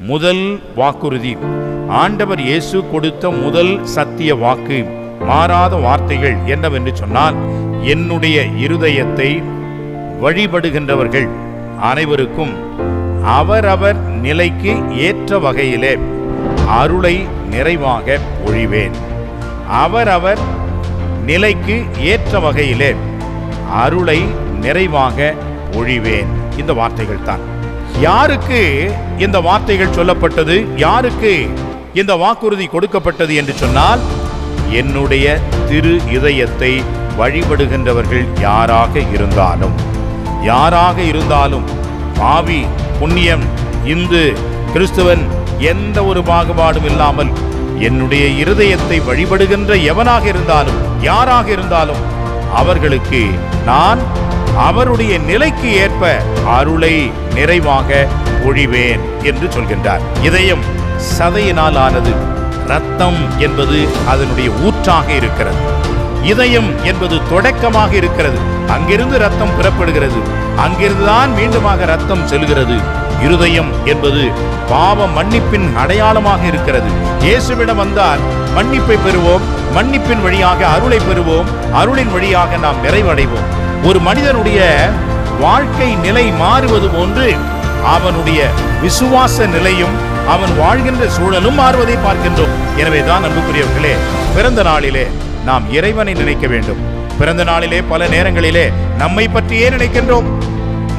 முதல் வாக்குறுதி, ஆண்டவர் இயேசு கொடுத்த முதல் சத்திய வாக்கு, மாறாத வார்த்தைகள் என்னவென்று சொன்னால், என்னுடைய இருதயத்தை வழிபடுகின்றவர்கள் அனைவருக்கும் அவரவர் நிலைக்கு ஏற்ற வகையிலே அருளை நிறைவாக பொழிவேன். அவரவர் நிலைக்கு ஏற்ற வகையிலே அருளை நிறைவாக பொழிவேன். இந்த வார்த்தைகள் தான். யாருக்கு இந்த வார்த்தைகள் சொல்லப்பட்டது? யாருக்கு இந்த வாக்குறுதி கொடுக்கப்பட்டது என்று சொன்னால், என்னுடைய திரு இதயத்தை வழிபடுகின்றவர்கள் யாராக இருந்தாலும், பாவி, புண்ணியம், இந்து, கிறிஸ்துவன் எந்த ஒரு பாகுபாடும் இல்லாமல் என்னுடைய இருதயத்தை வழிபடுகின்ற எவனாக இருந்தாலும், யாராக இருந்தாலும், அவர்களுக்கு நான் அவருடைய நிலைக்கு ஏற்ப அருளை நிறைவாக பொழிவேன் என்று சொல்கின்றார். இதயம் சதையினால் ஆனது. இரத்தம் என்பது அதனுடைய ஊற்றாக இருக்கிறது. இதயம் என்பது தொடக்கமாக இருக்கிறது. அங்கிருந்து இரத்தம் புறப்படுகிறது. அங்கிருந்துதான் மீண்டுமாக இரத்தம் செல்கிறது. இருதயம் என்பது பாவ மன்னிப்பின் அடையாளமாக இருக்கிறது. இயேசுவிடம் வந்தால் மன்னிப்பை பெறுவோம், மன்னிப்பின் வழியாக அருளை பெறுவோம், அருளின் வழியாக நாம் நிறைவடைவோம். ஒரு மனிதனுடைய வாழ்க்கை நிலை மாறுவது போன்று அவனுடைய விசுவாச நிலையும் அவன் வாழ்கின்ற சூழலும் மாறுவதை பார்க்கின்றோம். எனவேதான் அன்புக்குரியவர்களே, பிறந்த நாளிலே நாம் இறைவனை நினைக்க வேண்டும். பிறந்த நாளிலே பல நேரங்களிலே நம்மை பற்றியே நினைக்கின்றோம்.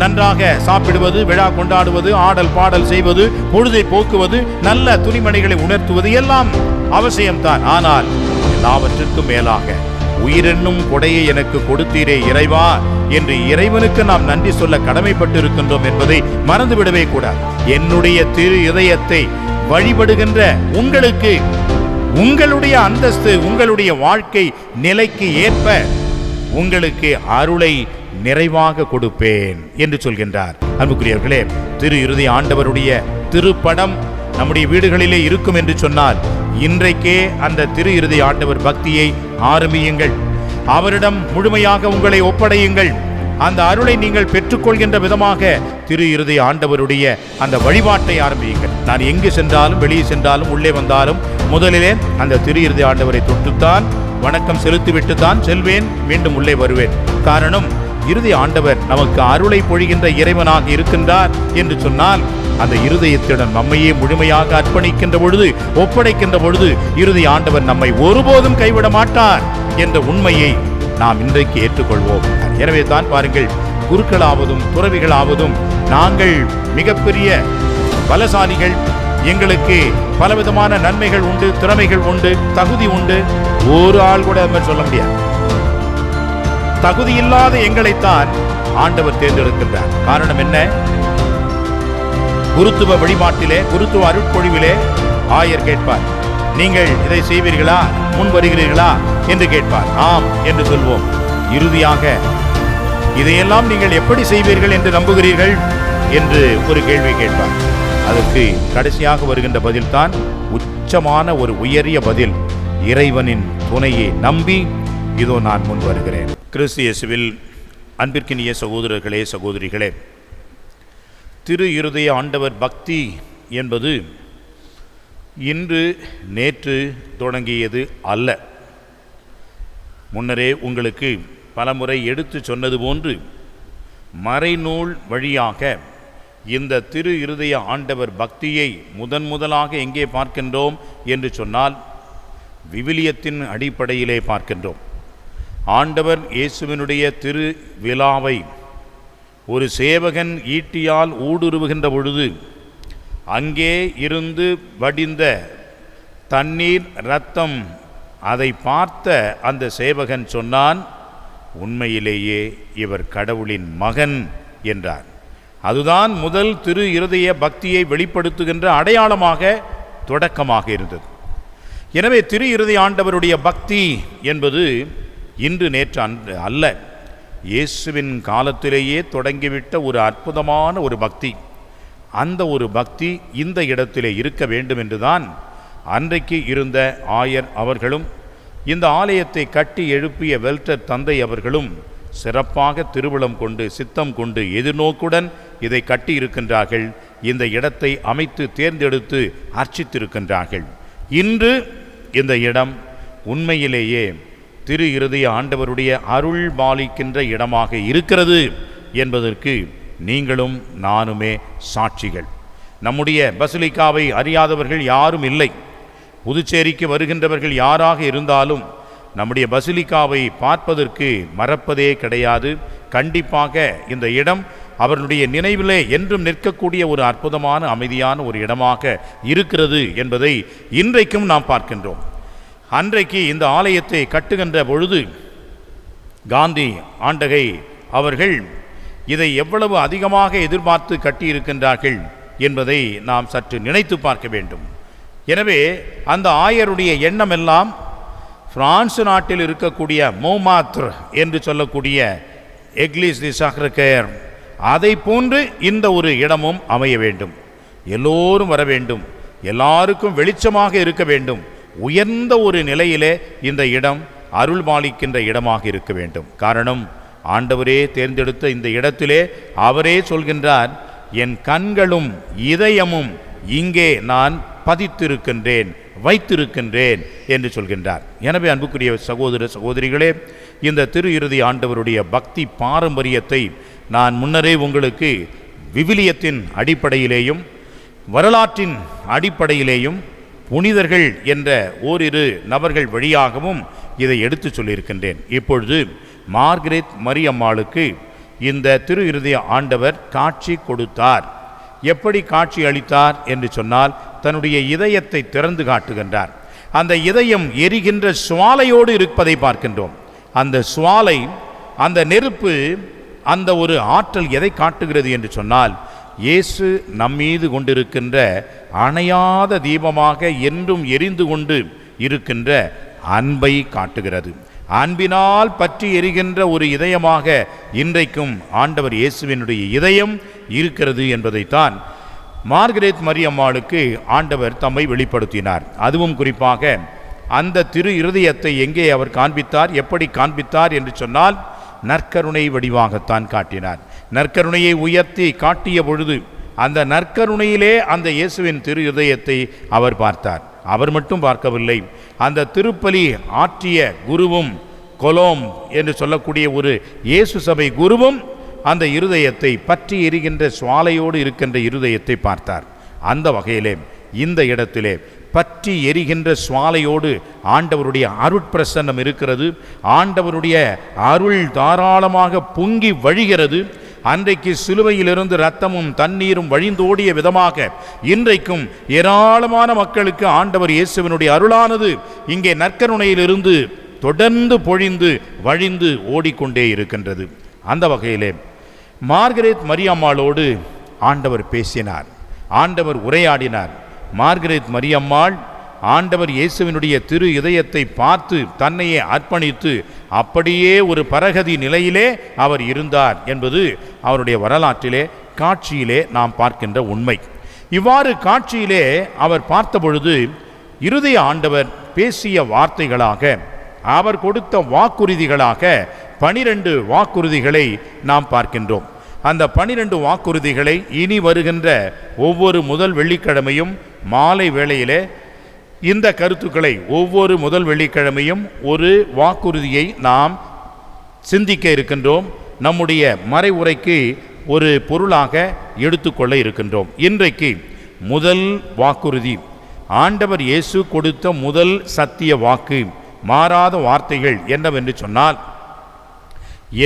நன்றாக சாப்பிடுவது, விழா கொண்டாடுவது, ஆடல் பாடல் செய்வது, பொழுதை போக்குவது, நல்ல துணிமணிகளை உணர்த்துவது எல்லாம் அவசியம்தான். ஆனால் எல்லாவற்றிற்கும் மேலாக உயிரென்னும் கொடையை எனக்கு கொடுத்தீரே இறைவா என்று இறைவனுக்கு நாம் நன்றி சொல்ல கடமைப்பட்டிருக்கின்றோம் என்பதை மறந்துவிடவே கூடாது. என்னுடைய திரு இதயத்தை வழிபடுகின்ற உங்களுக்கு உங்களுடைய அந்தஸ்து, உங்களுடைய வாழ்க்கை நிலைக்கு ஏற்ப உங்களுக்கு அருளை நிறைவாக கொடுப்பேன் என்று சொல்கின்றார். அன்புக்குரியவர்களே, திரு இருதய ஆண்டவருடைய திருப்படம் நம்முடைய வீடுகளிலே இருக்கும் என்று சொன்னால், இன்றைக்கே அந்த திரு இருதய ஆண்டவர் பக்தியை ஆரம்பியுங்கள். அவரிடம் முழுமையாக உங்களை ஒப்படையுங்கள். அந்த அருளை நீங்கள் பெற்றுக்கொள்கின்ற விதமாக திரு இருதய ஆண்டவருடைய அந்த வழிபாட்டை ஆரம்பியுங்கள். நான் எங்கு சென்றாலும், வெளியே சென்றாலும், உள்ளே வந்தாலும் முதலிலே அந்த திரு இருதய ஆண்டவரை தொட்டுத்தான் வணக்கம் செலுத்திவிட்டுத்தான் செல்வேன், மீண்டும் உள்ளே வருவேன். காரணம், இருதய ஆண்டவர் நமக்கு அருளை பொழிகின்ற இறைவனாக இருக்கின்றார் என்று சொன்னால், அந்த இருதயத்துடன் நம்மையே முழுமையாக அர்ப்பணிக்கின்ற பொழுது, ஒப்படைக்கின்ற பொழுது, இருதய ஆண்டவர் நம்மை ஒருபோதும் கைவிட மாட்டார் என்ற உண்மையை நாம் இன்றைக்கு ஏற்றுக்கொள்வோம். எனவே தான் பாருங்கள், குருக்களாவதும் துறவிகளாவதும் நாங்கள் மிகப்பெரிய பலசாலிகள், எங்களுக்கு பலவிதமான நன்மைகள் உண்டு, திறமைகள் உண்டு, தகுதி உண்டு. ஒரு ஆள் கூட அது மாதிரி சொல்ல முடியாது. தகுதி இல்லாத எங்களைத்தான் ஆண்டவர் தேர்ந்தெடுக்கின்றார். காரணம் என்ன? குருத்துவ வழிபாட்டிலே, குருத்துவ அருட்பொழிவிலே ஆயர் கேட்பார், நீங்கள் இதை செய்வீர்களா, முன் வருகிறீர்களா என்று கேட்பார். ஆம் என்று சொல்வோம். இறுதியாக இதையெல்லாம் நீங்கள் எப்படி செய்வீர்கள் என்று நம்புகிறீர்கள் என்று ஒரு கேள்வி கேட்பார். அதற்கு கடைசியாக வருகின்ற பதில்தான் உச்சமான ஒரு உயரிய பதில். இறைவனின் துணையை நம்பி இதோ நான் முன் வருகிறேன். கிறிஸ்து இயேசுவில் அன்பிற்கினிய சகோதரர்களே, சகோதரிகளே, திரு இருதய ஆண்டவர் பக்தி என்பது இன்று நேற்று தொடங்கியது அல்ல. முன்னரே உங்களுக்கு பலமுறை எடுத்து சொன்னது போன்று மறைநூல் வழியாக இந்த திரு இருதய ஆண்டவர் பக்தியை முதலாக எங்கே பார்க்கின்றோம் என்று சொன்னால், விவிலியத்தின் அடிப்படையிலே பார்க்கின்றோம். ஆண்டவர் இயேசுவினுடைய திரு விழாவை ஒரு சேவகன் ஈட்டியால் ஊடுருவுகின்ற பொழுது அங்கே இருந்து வடிந்த தண்ணீர், இரத்தம், அதை பார்த்த அந்த சேவகன் சொன்னான், உண்மையிலேயே இவர் கடவுளின் மகன் என்றார். அதுதான் முதல் திரு இருதய பக்தியை வெளிப்படுத்துகின்ற அடையாளமாக, தொடக்கமாக இருந்தது. எனவே திரு இருதய ஆண்டவருடைய பக்தி என்பது இன்று நேற்று அல்ல, இயேசுவின் காலத்திலேயே தொடங்கிவிட்ட ஒரு அற்புதமான ஒரு பக்தி. அந்த ஒரு பக்தி இந்த இடத்திலே இருக்க வேண்டும் என்றுதான் அன்றைக்கு இருந்த ஆயர் அவர்களும், இந்த ஆலயத்தை கட்டி எழுப்பிய வெல்டர் தந்தை அவர்களும் சிறப்பாக திருவுளம் கொண்டு, சித்தம் கொண்டு, எதிர்நோக்குடன் இதை கட்டி இருக்கின்றார்கள். இந்த இடத்தை அமைத்து தேர்ந்தெடுத்து அர்ச்சித்திருக்கின்றார்கள். இன்று இந்த இடம் உண்மையிலேயே திரு இருதய ஆண்டவருடைய அருள் பாலிக்கின்ற இடமாக இருக்கிறது என்பதற்கு நீங்களும் நானுமே சாட்சிகள். நம்முடைய பசிலிக்காவை அறியாதவர்கள் யாரும் இல்லை. புதுச்சேரிக்கு வருகின்றவர்கள் யாராக இருந்தாலும் நம்முடைய பசிலிக்காவை பார்ப்பதற்கு மறப்பதே கிடையாது. கண்டிப்பாக இந்த இடம் அவர்களுடைய நினைவிலே என்றும் நிற்கக்கூடிய ஒரு அற்புதமான அமைதியான ஒரு இடமாக இருக்கிறது என்பதை இன்றைக்கும் நாம் பார்க்கின்றோம். அன்றைக்கு இந்த ஆலயத்தை கட்டுகின்ற பொழுது காந்தி ஆண்டகை அவர்கள் இதை எவ்வளவு அதிகமாக எதிர்பார்த்து கட்டியிருக்கின்றார்கள் என்பதை நாம் சற்று நினைத்து பார்க்க வேண்டும். எனவே அந்த ஆயருடைய எண்ணம் எல்லாம் பிரான்ஸ் நாட்டில் இருக்கக்கூடிய மோமாத்ர் என்று சொல்லக்கூடிய எக்லிஸ் தி சாக்ரகேர் அதை போன்று இந்த ஒரு இடமும் அமைய வேண்டும். எல்லோரும் வர வேண்டும், எல்லாருக்கும் வெளிச்சமாக இருக்க வேண்டும். உயர்ந்த ஒரு நிலையிலே இந்த இடம் அருள் பாலிக்கின்ற இடமாக இருக்க வேண்டும். காரணம், ஆண்டவரே தேர்ந்தெடுத்த இந்த இடத்திலே அவரே சொல்கின்றார், என் கண்களும் இதயமும் இங்கே நான் பதித்திருக்கின்றேன், வைத்திருக்கின்றேன் என்று சொல்கின்றார். எனவே அன்புக்குரிய சகோதர சகோதரிகளே, இந்த திரு இறுதி ஆண்டவருடைய பக்தி பாரம்பரியத்தை நான் முன்னரே உங்களுக்கு விவிலியத்தின் அடிப்படையிலேயும் வரலாற்றின் அடிப்படையிலேயும் புனிதர்கள் என்ற ஓரிரு நபர்கள் வழியாகவும் இதை எடுத்து சொல்லியிருக்கின்றேன். இப்பொழுது மார்கரெட் மரியம்மாளுக்கு இந்த திரு இருதய ஆண்டவர் காட்சி கொடுத்தார். எப்படி காட்சி அளித்தார் என்று சொன்னால், தன்னுடைய இதயத்தை திறந்து காட்டுகின்றார். அந்த இதயம் எரிகின்ற சுவாலையோடு இருப்பதை பார்க்கின்றோம். அந்த சுவாலை, அந்த நெருப்பு, அந்த ஒரு ஆற்றல் எதை காட்டுகிறது என்று சொன்னால், இயேசு நம்மீது கொண்டிருக்கின்ற அணையாத தீபமாக என்றும் எரிந்து கொண்டு இருக்கின்ற அன்பை காட்டுகிறது. அன்பினால் பற்றி எரிகின்ற ஒரு இதயமாக இன்றைக்கும் ஆண்டவர் இயேசுவினுடைய இதயம் இருக்கிறது என்பதைத்தான் மார்கரெட் மரியம்மாளுக்கு ஆண்டவர் தம்மை வெளிப்படுத்தினார். அதுவும் குறிப்பாக அந்த திரு இருதயத்தை எங்கே அவர் காண்பித்தார், எப்படி காண்பித்தார் என்று சொன்னால், நற்கருணை வடிவாகத்தான் காட்டினார். நற்கருணையை உயர்த்தி காட்டிய பொழுது அந்த நற்கருணையிலே அந்த இயேசுவின் திரு இதயத்தை அவர் பார்த்தார். அவர் மட்டும் பார்க்கவில்லை, அந்த திருப்பலி ஆற்றிய குருவும் கொலோம் என்று சொல்லக்கூடிய ஒரு இயேசு சபை குருவும் அந்த இருதயத்தை பற்றி எரிகின்ற சுவாலையோடு இருக்கின்ற இருதயத்தை பார்த்தார். அந்த வகையிலே இந்த இடத்திலே பற்றி எரிகின்ற சுவாலையோடு ஆண்டவருடைய அருட்பிரசன்னம் இருக்கிறது. ஆண்டவருடைய அருள் தாராளமாக பொங்கி வழிகிறது. அன்றைக்கு சிலுவையிலிருந்து இரத்தமும் தண்ணீரும் வழிந்தோடிய விதமாக இன்றைக்கும் ஏராளமான மக்களுக்கு ஆண்டவர் இயேசுவினுடைய அருளானது இங்கே நற்கருணையிலிருந்து தொடர்ந்து பொழிந்து வழிந்து ஓடிக்கொண்டே இருக்கின்றது. அந்த வகையிலே மார்கரெட் மரியம்மாளோடு ஆண்டவர் பேசினார், ஆண்டவர் உரையாடினார். மார்கரெட் மரியம்மாள் ஆண்டவர் இயேசுவினுடைய திரு இதயத்தை பார்த்து தன்னையே அர்ப்பணித்து அப்படியே ஒரு பரகதி நிலையிலே அவர் இருந்தார் என்பது அவருடைய வரலாற்றிலே காட்சியிலே நாம் பார்க்கின்ற உண்மை. இவ்வாறு காட்சியிலே அவர் பார்த்த பொழுது இருதய ஆண்டவர் பேசிய வார்த்தைகளாக, அவர் கொடுத்த வாக்குறுதிகளாக 12 வாக்குறுதிகளை நாம் பார்க்கின்றோம். அந்த 12 வாக்குறுதிகளை இனி வருகின்ற ஒவ்வொரு முதல் வெள்ளிக்கிழமையும் மாலை வேளையிலே இந்த கருத்துக்களை ஒவ்வொரு முதல் வெள்ளிக்கிழமையும் ஒரு வாக்குறுதியை நாம் சிந்திக்க இருக்கின்றோம். நம்முடைய மறை உரைக்கு ஒரு பொருளாக எடுத்துக்கொள்ள இருக்கின்றோம். இன்றைக்கு முதல் வாக்குறுதி, ஆண்டவர் இயேசு கொடுத்த முதல் சத்திய வாக்கு, மாறாத வார்த்தைகள் என்னவென்று சொன்னால்,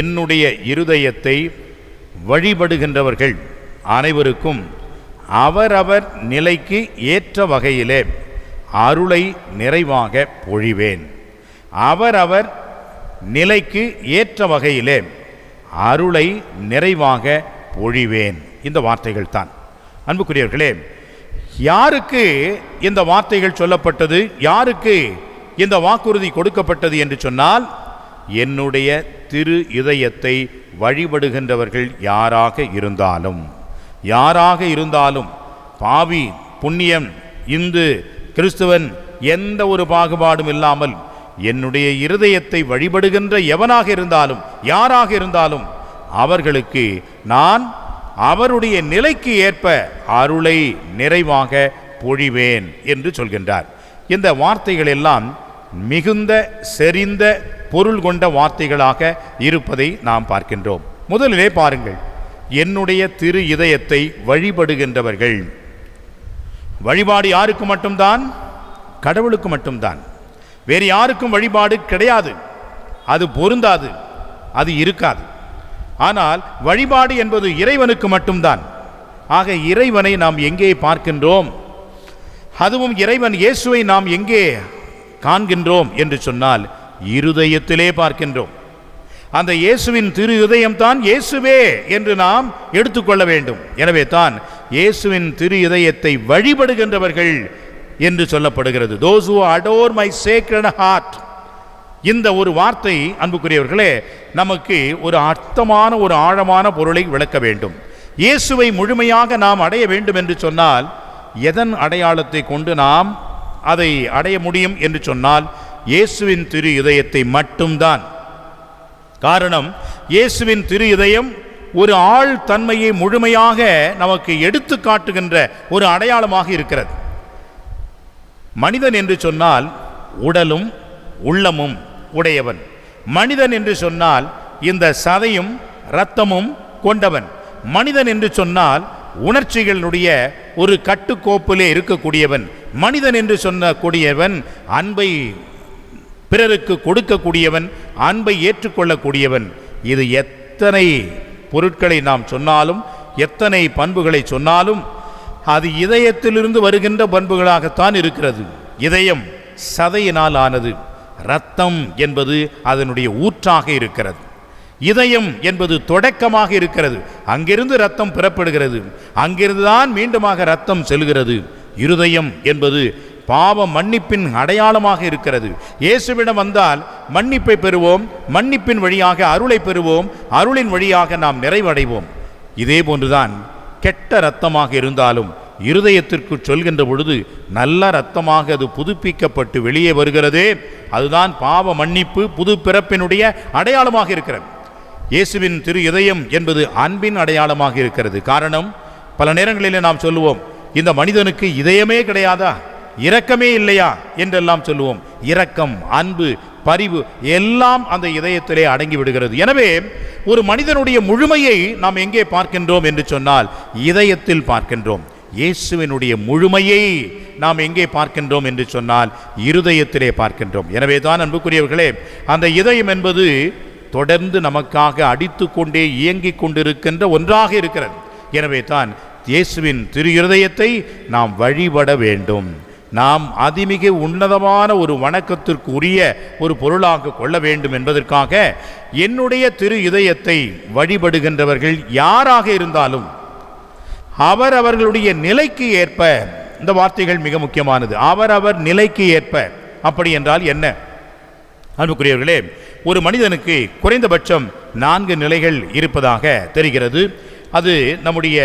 என்னுடைய இருதயத்தை வழிபடுகின்றவர்கள் அனைவருக்கும் அவரவர் நிலைக்கு ஏற்ற வகையிலே அருளை நிறைவாக பொழிவேன். அவரவர் நிலைக்கு ஏற்ற வகையிலே அருளை நிறைவாக பொழிவேன். இந்த வார்த்தைகள் தான் அன்புக்குரியவர்களே. யாருக்கு இந்த வார்த்தைகள் சொல்லப்பட்டது, யாருக்கு இந்த வாக்குறுதி கொடுக்கப்பட்டது என்று சொன்னால், என்னுடைய திரு இதயத்தை வழிபடுகின்றவர்கள் யாராக இருந்தாலும் பாவி, புண்ணியம், இந்து, கிறிஸ்துவன் எந்த ஒரு பாகுபாடும் இல்லாமல் என்னுடைய இருதயத்தை வழிபடுகின்ற எவனாக இருந்தாலும் யாராக இருந்தாலும் அவர்களுக்கு நான் அவருடைய நிலைக்கு ஏற்ப அருளை நிறைவாக பொழிவேன் என்று சொல்கின்றார். இந்த வார்த்தைகள் எல்லாம் மிகுந்த செறிந்த பொருள் கொண்ட வார்த்தைகளாக இருப்பதை நாம் பார்க்கின்றோம். முதலிலே பாருங்கள், என்னுடைய திரு இதயத்தை வழிபடுகின்றவர்கள். வழிபாடு யாருக்கு மட்டும்தான்? கடவுளுக்கு மட்டும்தான். வேறு யாருக்கும் வழிபாடு கிடையாது. அது பொருந்தாது, அது இருக்காது. ஆனால் வழிபாடு என்பது இறைவனுக்கு மட்டும்தான். ஆக இறைவனை நாம் எங்கே பார்க்கின்றோம்? அதுவும் இறைவன் இயேசுவை நாம் எங்கே காண்கின்றோம் என்று சொன்னால் இருதயத்திலே பார்க்கின்றோம். அந்த இயேசுவின் திரு இதயம்தான் இயேசுவே என்று நாம் எடுத்துக்கொள்ள வேண்டும். எனவே தான் இயேசுவின் திரு இதயத்தை வழிபடுகின்றவர்கள் என்று சொல்லப்படுகிறது. Those who adore my sacred heart. இந்த ஒரு வார்த்தை அன்புக்குரியவர்களே நமக்கு ஒரு அர்த்தமான ஒரு ஆழமான பொருளை விளக்க வேண்டும். இயேசுவை முழுமையாக நாம் அடைய வேண்டும் என்று சொன்னால் எதன் அடையாளத்தை கொண்டு நாம் அதை அடைய முடியும் என்று சொன்னால் இயேசுவின் திரு இதயத்தை மட்டும்தான். காரணம், இயேசுவின் திரு இதயம் ஒரு ஆள் தன்மையை முழுமையாக நமக்கு எடுத்து காட்டுகின்ற ஒரு அடையாளமாக இருக்கிறது. மனிதன் என்று சொன்னால் உடலும் உள்ளமும் உடையவன். மனிதன் என்று சொன்னால் இந்த சதையும் இரத்தமும் கொண்டவன். மனிதன் என்று சொன்னால் உணர்ச்சிகளுடைய ஒரு கட்டுக்கோப்பிலே இருக்கக்கூடியவன். மனிதன் என்று சொல்லக்கூடியவன் அன்பை பிறருக்கு கொடுக்கக்கூடியவன், அன்பை ஏற்றுக்கொள்ளக்கூடியவன். இது எத்தனை பொருட்களை நாம் சொன்னாலும், எத்தனை பண்புகளை சொன்னாலும் அது இதயத்திலிருந்து வருகின்ற பண்புகளாகத்தான் இருக்கிறது. இதயம் சதையினால் ஆனது. இரத்தம் என்பது அதனுடைய ஊற்றாக இருக்கிறது. இதயம் என்பது தொடக்கமாக இருக்கிறது. அங்கிருந்து இரத்தம் பெறப்படுகிறது, அங்கிருந்துதான் மீண்டுமாக இரத்தம் செல்கிறது. இருதயம் என்பது பாவ மன்னிப்பின் அடையாளமாக இருக்கிறது. இயேசுவிடம் வந்தால் மன்னிப்பை பெறுவோம், மன்னிப்பின் வழியாக அருளை பெறுவோம், அருளின் வழியாக நாம் நிறைவடைவோம். இதே போன்றுதான் கெட்ட இரத்தமாக இருந்தாலும் இருதயத்திற்கு சொல்கின்ற பொழுது நல்ல இரத்தமாக அது புதுப்பிக்கப்பட்டு வெளியே வருகிறதே, அதுதான் பாவ மன்னிப்பு புது பிறப்பினுடைய அடையாளமாக இருக்கிறது. இயேசுவின் திரு இதயம் என்பது அன்பின் அடையாளமாக இருக்கிறது. காரணம், பல நேரங்களிலே நாம் சொல்லுவோம், இந்த மனிதனுக்கு இதயமே கிடையாதா, இரக்கமே இல்லையா என்றெல்லாம் சொல்லுவோம். இரக்கம், அன்பு, பரிவு எல்லாம் அந்த இதயத்திலே அடங்கி விடுகிறது. எனவே ஒரு மனிதனுடைய முழுமையை நாம் எங்கே பார்க்கின்றோம் என்று சொன்னால் இதயத்தில் பார்க்கின்றோம். இயேசுவினுடைய முழுமையை நாம் எங்கே பார்க்கின்றோம் என்று சொன்னால் இருதயத்திலே பார்க்கின்றோம். எனவே தான் அன்புக்குரியவர்களே, அந்த இதயம் என்பது தொடர்ந்து நமக்காக அடித்து கொண்டே இயங்கிக் கொண்டிருக்கின்ற ஒன்றாக இருக்கிறது. எனவே தான் இயேசுவின் திரு இருதயத்தை நாம் வழிபட வேண்டும். நாம் அதிமிக உன்னதமான ஒரு வணக்கத்திற்கு உரிய ஒரு பொருளாக கொள்ள வேண்டும் என்பதற்காக என்னுடைய திரு இதயத்தை வழிபடுகின்றவர்கள் யாராக இருந்தாலும் அவர்களுடைய நிலைக்கு ஏற்ப, இந்த வார்த்தைகள் மிக முக்கியமானது, அவரவர் நிலைக்கு ஏற்ப. அப்படி என்றால் என்ன அன்புக்குரியவர்களே, ஒரு மனிதனுக்கு குறைந்தபட்சம் 4 நிலைகள் இருப்பதாக தெரிகிறது. அது நம்முடைய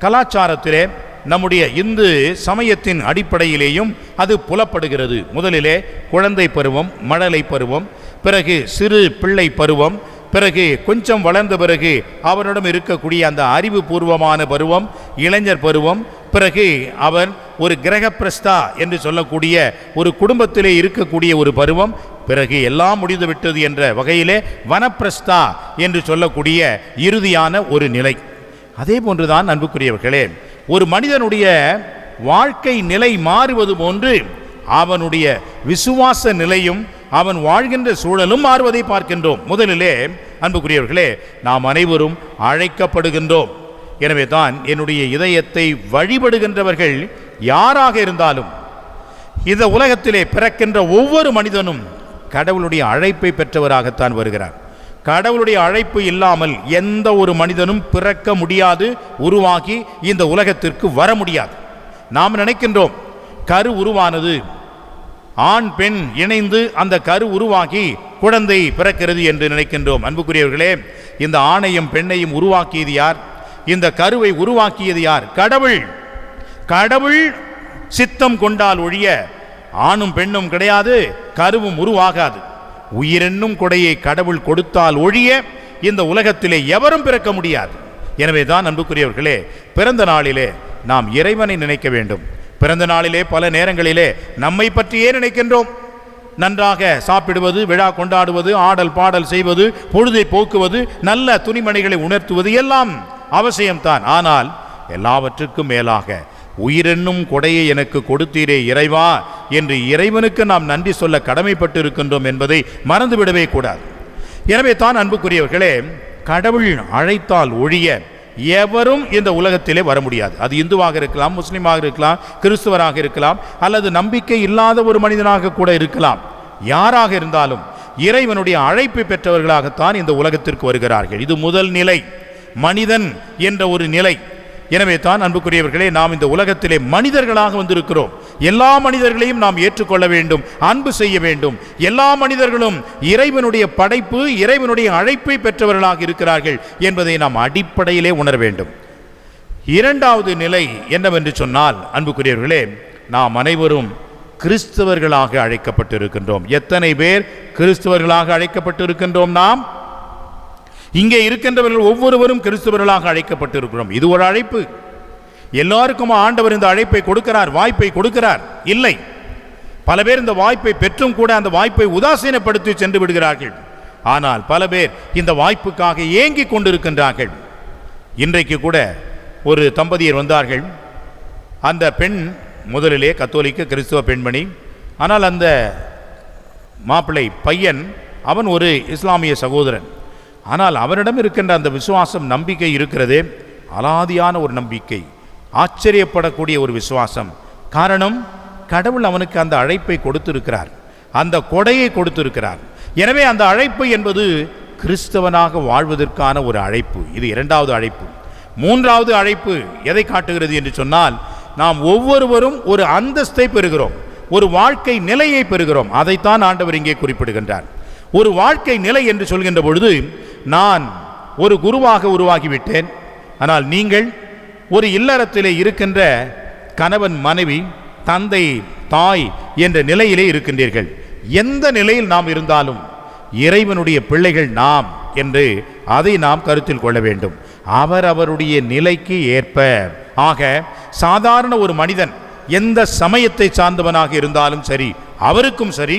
கலாச்சாரத்திலே, நம்முடைய இந்து சமயத்தின் அடிப்படையிலேயும் அது புலப்படுகிறது. முதலிலே குழந்தை பருவம், மழலை பருவம், பிறகு சிறு பிள்ளை பருவம், பிறகு கொஞ்சம் வளர்ந்த பிறகு அவரிடம் இருக்கக்கூடிய அந்த அறிவு பூர்வமான பருவம், இளைஞர் பருவம், பிறகு அவர் ஒரு கிரகப்பிரஸ்தா என்று சொல்லக்கூடிய ஒரு குடும்பத்திலே இருக்கக்கூடிய ஒரு பருவம், பிறகு எல்லாம் முடிந்துவிட்டது என்ற வகையிலே வனப்பிரஸ்தா என்று சொல்லக்கூடிய இறுதியான ஒரு நிலை. அதே போன்றுதான் அன்புக்குரியவர்களே, ஒரு மனிதனுடைய வாழ்க்கை நிலை மாறுவது போன்று அவனுடைய விசுவாச நிலையும் அவன் வாழ்கின்ற சூழலும் மாறுவதை பார்க்கின்றோம். முதலிலே அன்புக்குரியவர்களே, நாம் அனைவரும் அழைக்கப்படுகின்றோம். எனவே தான் என்னுடைய இதயத்தை வழிபடுகின்றவர்கள் யாராக இருந்தாலும், இந்த உலகத்திலே பிறக்கின்ற ஒவ்வொரு மனிதனும் கடவுளுடைய அழைப்பை பெற்றவராகத்தான் வருகிறார். கடவுளுடைய அழைப்பு இல்லாமல் எந்த ஒரு மனிதனும் பிறக்க முடியாது, உருவாகி இந்த உலகத்திற்கு வர முடியாது. நாம் நினைக்கின்றோம் கரு உருவானது, ஆண் பெண் இணைந்து அந்த கரு உருவாகி குழந்தை பிறக்கிறது என்று நினைக்கின்றோம். அன்புக்குரியவர்களே, இந்த ஆணையும் பெண்ணையும் உருவாக்கியது யார்? இந்த கருவை உருவாக்கியது யார்? கடவுள். கடவுள் சித்தம் கொண்டால் ஒழிய ஆணும் பெண்ணும் கிடையாது, கருவும் உருவாகாது. உயிரென்னும் கொடையை கடவுள் கொடுத்தால் ஒழிய இந்த உலகத்திலே எவரும் பிறக்க முடியாது. எனவே தான் அன்புக்குரியவர்களே, பிறந்த நாளிலே நாம் இறைவனை நினைக்க வேண்டும். பிறந்த நாளிலே பல நேரங்களிலே நம்மை பற்றியே நினைக்கின்றோம். நன்றாக சாப்பிடுவது, விழா கொண்டாடுவது, ஆடல் பாடல் செய்வது, பொழுதை போக்குவது, நல்ல துணிமணிகளை உணர்த்துவது எல்லாம் அவசியம்தான். ஆனால் எல்லாவற்றுக்கும் மேலாக உயிரென்னும் கொடையை எனக்கு கொடுத்தீரே இறைவா என்று இறைவனுக்கு நாம் நன்றி சொல்ல கடமைப்பட்டு இருக்கின்றோம் என்பதை மறந்துவிடவே கூடாது. எனவே தான் அன்புக்குரியவர்களே, கடவுள் அழைத்தால் ஒழிய எவரும் இந்த உலகத்திலே வர முடியாது. அது இந்துவாக இருக்கலாம், முஸ்லீமாக இருக்கலாம், கிறிஸ்துவராக இருக்கலாம், அல்லது நம்பிக்கை இல்லாத ஒரு மனிதனாக கூட இருக்கலாம். யாராக இருந்தாலும் இறைவனுடைய அழைப்பை பெற்றவர்களாகத்தான் இந்த உலகத்திற்கு வருகிறார்கள். இது முதல் நிலை, மனிதன் என்ற ஒரு நிலை. எனவே தான் அன்புக்குரியவர்களே, நாம் இந்த உலகத்திலே மனிதர்களாக வந்திருக்கிறோம். எல்லா மனிதர்களையும் நாம் ஏற்றுக்கொள்ள வேண்டும், அன்பு செய்ய வேண்டும். எல்லா மனிதர்களும் இறைவனுடைய படைப்பு, இறைவனுடைய அழைப்பை பெற்றவர்களாக இருக்கிறார்கள் என்பதை நாம் அடிப்படையிலே உணர வேண்டும். இரண்டாவது நிலை என்னவென்று சொன்னால் அன்புக்குரியவர்களே, நாம் அனைவரும் கிறிஸ்தவர்களாக அழைக்கப்பட்டிருக்கின்றோம். எத்தனை பேர் கிறிஸ்தவர்களாக அழைக்கப்பட்டிருக்கின்றோம்? நாம் இங்கே இருக்கின்றவர்கள் ஒவ்வொருவரும் கிறிஸ்தவர்களாக அழைக்கப்பட்டிருக்கிறோம். இது ஒரு அழைப்பு. எல்லாருக்கும் ஆண்டவர் இந்த அழைப்பை கொடுக்கிறார், வாய்ப்பை கொடுக்கிறார். இல்லை, பல பேர் இந்த வாய்ப்பை பெற்றும் கூட அந்த வாய்ப்பை உதாசீனப்படுத்தி சென்று விடுகிறார்கள். ஆனால் பல பேர் இந்த வாய்ப்புக்காக ஏங்கிக் கொண்டிருக்கின்றார்கள். இன்றைக்கு கூட ஒரு தம்பதியர் வந்தார்கள். அந்த பெண் முதலிலே கத்தோலிக்க கிறிஸ்துவ பெண்மணி. ஆனால் அந்த மாப்பிள்ளை பையன் அவன் ஒரு இஸ்லாமிய சகோதரன். ஆனால் அவனிடம் இருக்கின்ற அந்த விசுவாசம், நம்பிக்கை இருக்கிறதே, அலாதியான ஒரு நம்பிக்கை, ஆச்சரியப்படக்கூடிய ஒரு விசுவாசம். காரணம், கடவுள் அவனுக்கு அந்த அழைப்பை கொடுத்திருக்கிறார், அந்த கொடையை கொடுத்திருக்கிறார். எனவே அந்த அழைப்பு என்பது கிறிஸ்தவனாக வாழ்வதற்கான ஒரு அழைப்பு. இது இரண்டாவது அழைப்பு. மூன்றாவது அழைப்பு எதை காட்டுகிறது என்று சொன்னால், நாம் ஒவ்வொருவரும் ஒரு அந்தஸ்தை பெறுகிறோம், ஒரு வாழ்க்கை நிலையை பெறுகிறோம். அதைத்தான் ஆண்டவர் இங்கே குறிப்பிடுகின்றார். ஒரு வாழ்க்கை நிலை என்று சொல்கின்ற பொழுது, நான் ஒரு குருவாக உருவாகிவிட்டேன், ஆனால் நீங்கள் ஒரு இல்லறத்திலே இருக்கின்ற கணவன் மனைவி, தந்தை தாய் என்ற நிலையிலே இருக்கின்றீர்கள். எந்த நிலையில் நாம் இருந்தாலும் இறைவனுடைய பிள்ளைகள் நாம் என்று அதை நாம் கருத்தில் கொள்ள வேண்டும். அவருடைய நிலைக்கு ஏற்ப. ஆக சாதாரண ஒரு மனிதன் எந்த சமயத்தை சார்ந்தவனாக இருந்தாலும் சரி, அவருக்கும் சரி,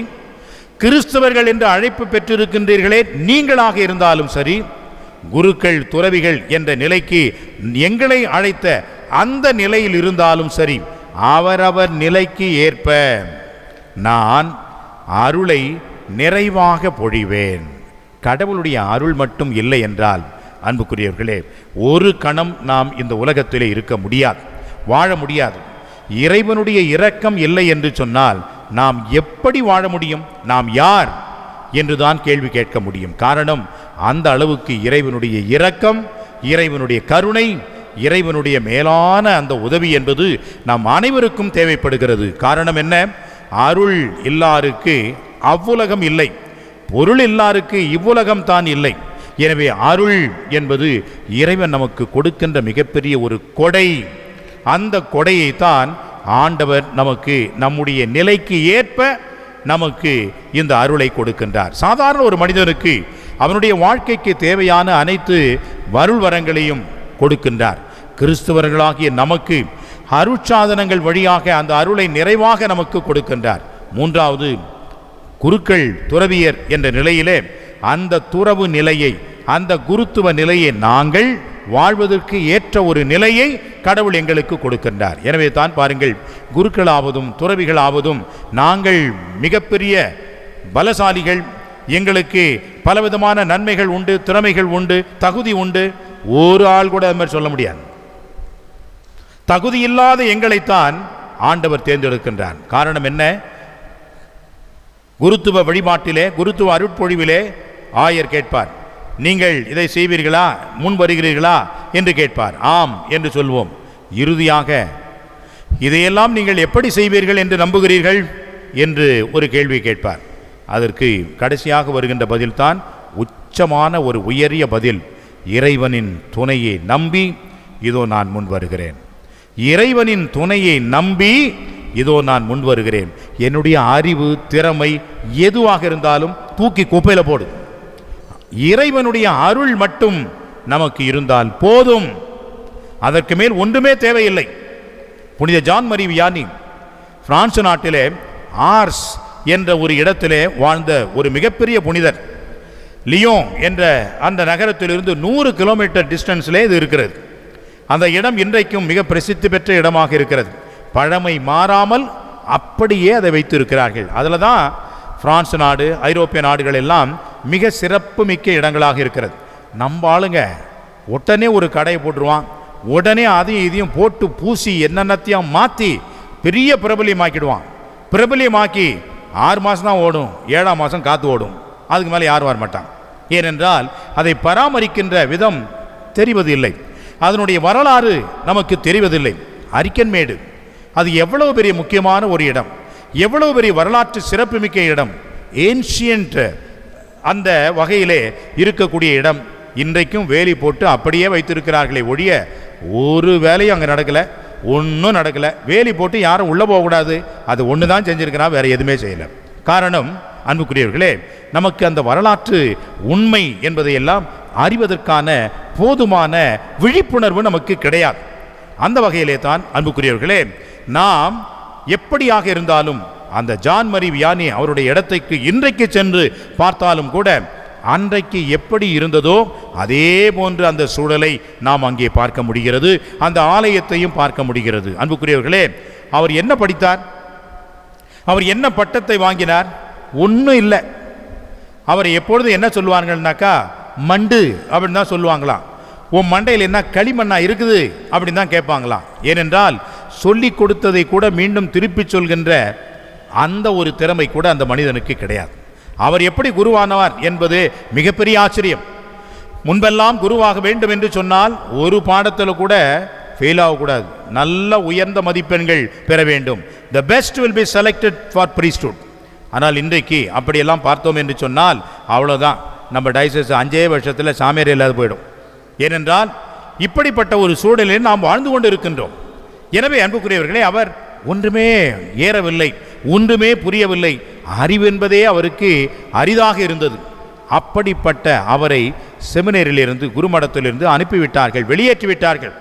கிறிஸ்தவர்கள் என்று அழைப்பு பெற்றிருக்கின்றீர்களே நீங்களாக இருந்தாலும் சரி, குருக்கள் துறவிகள் என்ற நிலைக்கு எங்களை அழைத்த அந்த நிலையில் இருந்தாலும் சரி, அவரவர் நிலைக்கு ஏற்ப நான் அருளை நிறைவாக பொழிவேன். கடவுளுடைய அருள் மட்டும் இல்லை என்றால் அன்புக்குரியவர்களே, ஒரு கணம் நாம் இந்த உலகத்திலே இருக்க முடியாது, வாழ முடியாது. இறைவனுடைய இரக்கம் இல்லை என்று சொன்னால் நாம் எப்படி வாழ முடியும்? நாம் யார் என்றுதான் கேள்வி கேட்க முடியும். காரணம், அந்த அளவுக்கு இறைவனுடைய இரக்கம், இறைவனுடைய கருணை, இறைவனுடைய மேலான அந்த உதவி என்பது நாம் அனைவருக்கும் தேவைப்படுகிறது. காரணம் என்ன? அருள் இல்லாருக்கு அவ்வுலகம் இல்லை, பொருள் இல்லாருக்கு இவ்வுலகம் தான் இல்லை. எனவே அருள் என்பது இறைவன் நமக்கு கொடுக்கின்ற மிகப்பெரிய ஒரு கொடை. அந்த கொடையை தான் ஆண்டவர் நமக்கு நம்முடைய நிலைக்கு ஏற்ப நமக்கு இந்த அருளை கொடுக்கின்றார். சாதாரண ஒரு மனிதனுக்கு அவனுடைய வாழ்க்கைக்கு தேவையான அனைத்து அருள் வரங்களையும் கொடுக்கின்றார். கிறிஸ்தவர்களாகிய நமக்கு அருட்சாதனங்கள் வழியாக அந்த அருளை நிறைவாக நமக்கு கொடுக்கின்றார். மூன்றாவது, குருக்கள் துறவியர் என்ற நிலையிலே அந்த துறவு நிலையை, அந்த குருத்துவ நிலையை நாங்கள் வாழ்வதற்கு ஏற்ற ஒரு நிலையை கடவுள் எங்களுக்கு கொடுக்கின்றார். எனவே தான் பாருங்கள், குருக்களாவதும் துறவிகளாவதும் நாங்கள் மிகப்பெரிய பலசாலிகள், எங்களுக்கு பலவிதமான நன்மைகள் உண்டு, திறமைகள் உண்டு, தகுதி உண்டு. ஒரு ஆள் கூட அது மாதிரி சொல்ல முடியாது. தகுதி இல்லாத எங்களைத்தான் ஆண்டவர் தேர்ந்தெடுக்கின்றார். காரணம் என்ன? குருத்துவ வழிபாட்டிலே, குருத்துவ அருட்பொழிவிலே ஆயர் கேட்பார், நீங்கள் இதை செய்வீர்களா, முன் வருகிறீர்களா என்று கேட்பார். ஆம் என்று சொல்வோம். இறுதியாக இதையெல்லாம் நீங்கள் எப்படி செய்வீர்கள் என்று நம்புகிறீர்கள் என்று ஒரு கேள்வி கேட்பார். அதற்கு கடைசியாக வருகின்ற பதில்தான் உச்சமான ஒரு உயரிய பதில். இறைவனின் துணையை நம்பி இதோ நான் முன் வருகிறேன். இறைவனின் துணையை நம்பி இதோ நான் முன் வருகிறேன். என்னுடைய அறிவு, திறமை எதுவாக இருந்தாலும் தூக்கி குப்பையில் போடு. இறைவனுடைய அருள் மட்டும் நமக்கு இருந்தால் போதும். அதற்கு மேல் ஒன்றுமே தேவையில்லை. புனித ஜான் மரி வியானி பிரான்ஸ் நாட்டிலே ஆர்ஸ் என்ற ஒரு இடத்திலே வாழ்ந்த ஒரு மிகப்பெரிய புனிதர். லியோன் என்ற அந்த நகரத்திலிருந்து 100 கிலோமீட்டர் டிஸ்டன்ஸ்லே இது இருக்கிறது. அந்த இடம் இன்றைக்கும் மிக பிரசித்தி பெற்ற இடமாக இருக்கிறது. பழமை மாறாமல் அப்படியே அதை வைத்திருக்கிறார்கள். அதில் தான் பிரான்ஸ் நாடு, ஐரோப்பிய நாடுகள் எல்லாம் மிக சிறப்பு மிக்க இடங்களாக இருக்கிறது. நம்ம ஆளுங்க உடனே ஒரு கடையை போட்டுருவான், உடனே அதையும் இதையும் போட்டு பூசி என்னென்னத்தையும் மாற்றி பெரிய பிரபலியமாக்கிடுவான். பிரபலியமாக்கி 6 மாதம் தான் ஓடும், 7ஆம் மாதம் காற்று ஓடும், அதுக்கு மேலே யாரும் வரமாட்டான். ஏனென்றால் அதை பராமரிக்கின்ற விதம் தெரிவதில்லை, அதனுடைய வரலாறு நமக்கு தெரிவதில்லை. அரிக்கன்மேடு அது எவ்வளவு பெரிய முக்கியமான ஒரு இடம், எவ்வளவு பெரிய வரலாற்று சிறப்புமிக்க இடம், ஏன்ஷியன்ட் அந்த வகையிலே இருக்கக்கூடிய இடம். இன்றைக்கும் வேலி போட்டு அப்படியே வைத்திருக்கிறார்களே ஒழிய ஒரு வேலையும் அங்கே நடக்கலை, ஒன்றும் நடக்கலை. வேலி போட்டு யாரும் உள்ளே போகக்கூடாது, அது ஒன்று தான் செஞ்சுருக்கிறா, வேறு எதுவுமே செய்யலை. காரணம் அன்புக்குரியவர்களே, நமக்கு அந்த வரலாற்று உண்மை என்பதையெல்லாம் அறிவதற்கான போதுமான விழிப்புணர்வு நமக்கு கிடையாது. அந்த வகையிலே தான் அன்புக்குரியவர்களே, நாம் எப்படியாக இருந்தாலும் அந்த ஜான் மரி வியானி அவருடைய இடத்துக்கு இன்றைக்கு சென்று பார்த்தாலும் கூட அன்றைக்கு எப்படி இருந்ததோ அதே போன்று அந்த சூழலை நாம் அங்கே பார்க்க முடிகிறது, அந்த ஆலயத்தையும் பார்க்க முடிகிறது. அன்புக்குரியவர்களே, அவர் என்ன படித்தார்? அவர் என்ன பட்டத்தை வாங்கினார்? ஒன்றும் இல்லை. அவர் எப்பொழுது என்ன சொல்லுவார்கள்னாக்கா மண்டு அப்படின்னு தான் சொல்லுவாங்களாம். உன் மண்டையில் என்ன களிமண்ணா இருக்குது அப்படின்னு தான் கேட்பாங்களாம். ஏனென்றால் சொல்லி கொடுத்ததை கூட மீண்டும் திருப்பி சொல்கின்ற அந்த ஒரு திறமை கூட அந்த மனிதனுக்கு கிடையாது. அவர் எப்படி குருவானவர் என்பது மிகப்பெரிய ஆச்சரியம். முன்பெல்லாம் குருவாக வேண்டும் என்று சொன்னால் ஒரு பாடத்தில் கூட ஃபெயில் ஆகக்கூடாது, நல்ல உயர்ந்த மதிப்பெண்கள் பெற வேண்டும். The best will be selected for priesthood. ஆனால் இன்றைக்கு அப்படியெல்லாம் பார்த்தோம் என்று சொன்னால் அவ்வளோதான், நம்ம டைசஸ் 5 வருஷத்தில் சாமியார் இல்லாத போயிடும். ஏனென்றால் இப்படிப்பட்ட ஒரு சூழலில் நாம் வாழ்ந்து கொண்டு இருக்கின்றோம். எனவே அன்புக்குரியவர்களே, அவர் ஒன்றுமே ஏறவில்லை, ஒன்றுமே புரியவில்லை, அறிவு என்பதே அவருக்கு அரிதாக இருந்தது. அப்படிப்பட்ட அவரை செமினரிலிருந்து, குருமடத்திலிருந்து அனுப்பிவிட்டார்கள், வெளியேற்றிவிட்டார்கள்.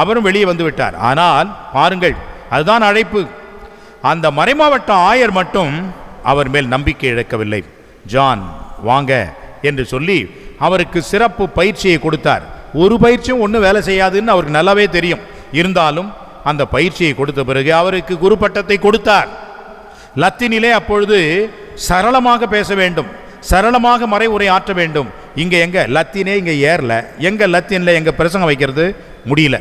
அவரும் வெளியே வந்து விட்டார். ஆனால் பாருங்கள், அதுதான் அழைப்பு. அந்த மறைமாவட்ட ஆயர் மட்டும் அவர் மேல் நம்பிக்கை இழக்கவில்லை. ஜான் வாங்க என்று சொல்லி அவருக்கு சிறப்பு பயிற்சியை கொடுத்தார். ஒரு பயிற்சியும் ஒன்றும் வேலை செய்யாதுன்னு அவருக்கு நல்லாவே தெரியும். இருந்தாலும் அந்த பயிற்சியை கொடுத்த பிறகு அவருக்கு குரு பட்டத்தை கொடுத்தார். லத்தீனிலே அப்பொழுது சரளமாக பேச வேண்டும், சரளமாக மறை உரை ஆற்ற வேண்டும். இங்கே எங்க லத்தீனே இங்கே ஏறல, எங்க லத்தீனில் எங்க பிரசங்கம் வைக்கிறது முடியல.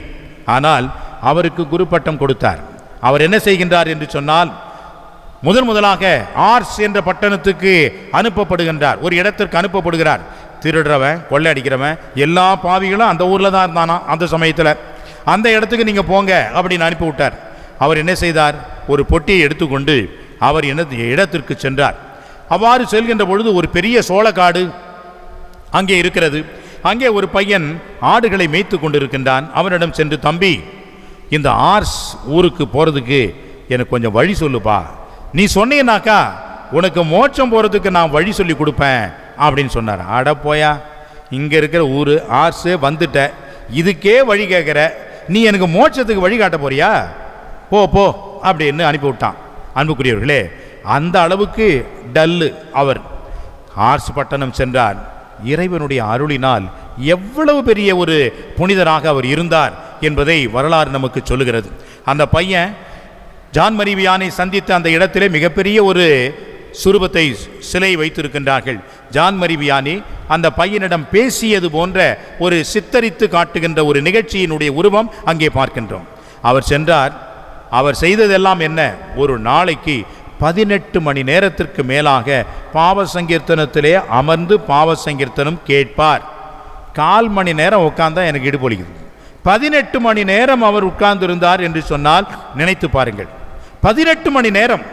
ஆனால் அவருக்கு குரு பட்டம் கொடுத்தார். அவர் என்ன செய்கின்றார் என்று சொன்னால், முதலாக ஆர்ஸ் என்ற பட்டணத்துக்கு அனுப்பப்படுகின்றார், ஒரு இடத்திற்கு அனுப்பப்படுகிறார். திருடுறவன், கொள்ளையடிக்கிறவன், எல்லா பாவிகளும் அந்த ஊரில் தான் இருந்தானா அந்த சமயத்தில். அந்த இடத்துக்கு நீங்கள் போங்க அப்படின்னு அனுப்பிவிட்டார். அவர் என்ன செய்தார்? ஒரு பொட்டியை எடுத்துக்கொண்டு அவர் இடத்திற்கு சென்றார். அவ்வாறு செல்கின்ற பொழுது ஒரு பெரிய சோளக்காடு அங்கே இருக்கிறது. அங்கே ஒரு பையன் ஆடுகளை மேய்த்து கொண்டிருக்கின்றான். அவனிடம் சென்று, தம்பி, இந்த ஆர்ஸ் ஊருக்கு போகிறதுக்கு எனக்கு கொஞ்சம் வழி சொல்லுப்பா, நீ சொன்னீங்கன்னாக்கா உனக்கு மோட்சம் போகிறதுக்கு நான் வழி சொல்லி கொடுப்பேன் அப்படின்னு சொன்னார். அட போயா, இங்கே இருக்கிற ஊர் ஆர்ஸு வந்துட்ட, இதுக்கே வழி கேட்குற, நீ எனக்கு மோட்சத்துக்கு வழி காட்ட போறியா? போ போ அப்படின்னு அனுப்பிவிட்டான். அன்புக்குரியவர்களே, அந்த அளவுக்கு டல்லு அவர். ஆர்ஸ் பட்டணம் சென்றார். இறைவனுடைய அருளினால் எவ்வளவு பெரிய ஒரு புனிதராக அவர் இருந்தார் என்பதை வரலாறு நமக்கு சொல்லுகிறது. அந்த பையன் ஜான் மரி வியானை சந்தித்த அந்த இடத்திலே மிகப்பெரிய ஒரு சுரூபத்தை, சிலை வைத்திருக்கின்றார்கள். ஜான் மரி வியானி அந்த பையனிடம் பேசியது போன்ற ஒரு சித்தரித்து காட்டுகின்ற ஒரு நிகழ்ச்சியினுடைய உருவம் அங்கே பார்க்கின்றோம். அவர் சென்றார். அவர் செய்ததெல்லாம் என்ன? ஒரு நாளைக்கு 18 மணி நேரத்திற்கு மேலாக பாவ சங்கீர்த்தனத்திலே அமர்ந்து பாவ சங்கீர்த்தனம் கேட்பார். 1/4 மணி நேரம் உட்கார்ந்தா எனக்கு இடுபொலிக்குது. 18 மணி நேரம் அவர் உட்கார்ந்திருந்தார் என்று சொன்னால் நினைத்து பாருங்கள், 18 மணி நேரம்.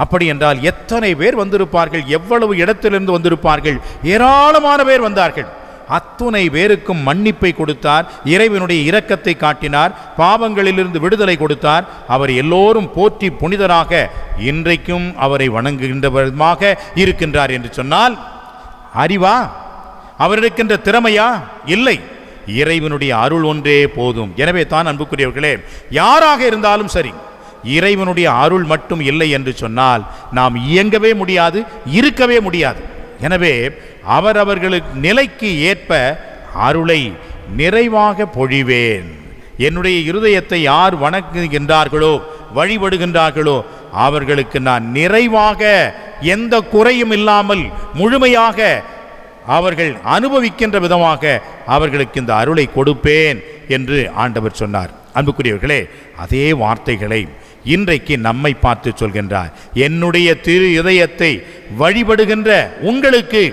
அப்படி என்றால் எத்தனை பேர் வந்திருப்பார்கள், எவ்வளவு இடத்திலிருந்து வந்திருப்பார்கள், ஏராளமான பேர் வந்தார்கள். அத்துணை பேருக்கும் மன்னிப்பை கொடுத்தார், இறைவனுடைய இரக்கத்தை காட்டினார், பாவங்களிலிருந்து விடுதலை கொடுத்தார். அவர் எல்லோரும் போற்றி புனிதராக இன்றைக்கும் அவரை வணங்குகின்ற விதமாக இருக்கின்றார் என்று சொன்னால் அறிவா? அவர் இருக்கின்ற திறமையா? இல்லை, இறைவனுடைய அருள் ஒன்றே போதும். எனவே தான் அன்புக்குரியவர்களே, யாராக இருந்தாலும் சரி, இறைவனுடைய அருள் மட்டும் இல்லை என்று சொன்னால் நாம் இயங்கவே முடியாது, இருக்கவே முடியாது. எனவே அவரவர்களுக்கு நிலைக்கு ஏற்ப அருளை நிறைவாக பொழிவேன். என்னுடைய இருதயத்தை யார் வணங்குகின்றார்களோ, வழிபடுகின்றார்களோ, அவர்களுக்கு நான் நிறைவாக, எந்த குறையும் இல்லாமல் முழுமையாக அவர்கள் அனுபவிக்கின்ற விதமாக அவர்களுக்கு இந்த அருளை கொடுப்பேன் என்று ஆண்டவர் சொன்னார். அன்புக்குரியவர்களே, அதே வார்த்தைகளை இன்றைக்கு நம்மை பார்த்து சொல்கின்றார். என்னுடைய திரு இதயத்தை வழிபடுகின்ற உங்களுக்கு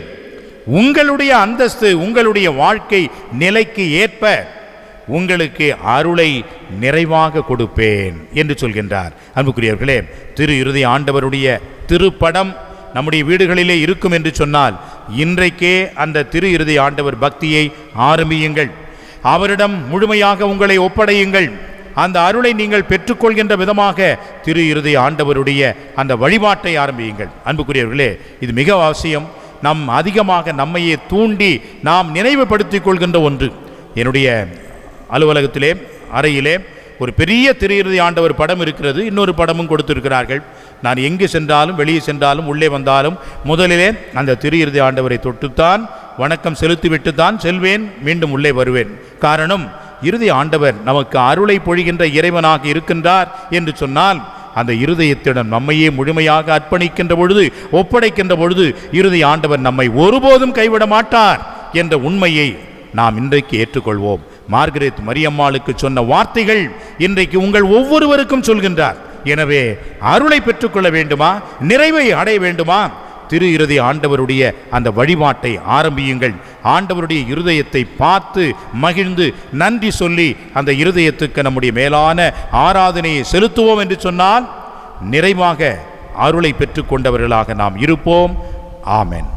உங்களுடைய அந்தஸ்து, உங்களுடைய வாழ்க்கை நிலைக்கு ஏற்ப உங்களுக்கு அருளை நிறைவாக கொடுப்பேன் என்று சொல்கின்றார். அன்புக்குரியவர்களே, திரு இருதய ஆண்டவருடைய திருப்படம் நம்முடைய வீடுகளிலே இருக்கும் என்று சொன்னால் இன்றைக்கே அந்த திரு இருதய ஆண்டவர் பக்தியை ஆரம்பியுங்கள். அவரிடம் முழுமையாக உங்களை ஒப்படையுங்கள். அந்த அருளை நீங்கள் பெற்றுக்கொள்கின்ற விதமாக திரு இருதய ஆண்டவருடைய அந்த வழிபாட்டை ஆரம்பியுங்கள். அன்புக்குரியவர்களே, இது மிக அவசியம். நம் அதிகமாக நம்மையே தூண்டி நாம் நினைவுபடுத்திக் கொள்கின்ற ஒன்று. என்னுடைய அலுவலகத்திலே அறையிலே ஒரு பெரிய திரு இருதய ஆண்டவர் படம் இருக்கிறது. இன்னொரு படமும் கொடுத்திருக்கிறார்கள். நான் எங்கு சென்றாலும், வெளியே சென்றாலும், உள்ளே வந்தாலும் முதலிலே அந்த திரு இருதய ஆண்டவரை தொட்டுத்தான் வணக்கம் செலுத்திவிட்டுத்தான் செல்வேன், மீண்டும் உள்ளே வருவேன். காரணம், இருதய ஆண்டவர் நமக்கு அருளை பொழிகின்ற இறைவனாக இருக்கின்றார் என்று சொன்னால் அந்த இருதயத்திடம் நம்மையே முழுமையாக அர்ப்பணிக்கின்ற பொழுது, ஒப்படைக்கின்ற பொழுது இருதய ஆண்டவர் நம்மை ஒருபோதும் கைவிட மாட்டார் என்ற உண்மையை நாம் இன்றைக்கு ஏற்றுக்கொள்வோம். மார்கரெட் மரியம்மாளுக்கு சொன்ன வார்த்தைகள் இன்றைக்கு உங்கள் ஒவ்வொருவருக்கும் சொல்கின்றார். எனவே அருளை பெற்றுக்கொள்ள வேண்டுமா, நிறைவை அடைய வேண்டுமா, திரு இருதய ஆண்டவருடைய அந்த வழிபாட்டை ஆரம்பியுங்கள். ஆண்டவருடைய இருதயத்தை பார்த்து மகிழ்ந்து நன்றி சொல்லி அந்த இருதயத்துக்கு நம்முடைய மேலான ஆராதனையை செலுத்துவோம் என்று சொன்னால் நிறைவாக அருளை பெற்றுக்கொண்டவர்களாக நாம் இருப்போம். ஆமென்.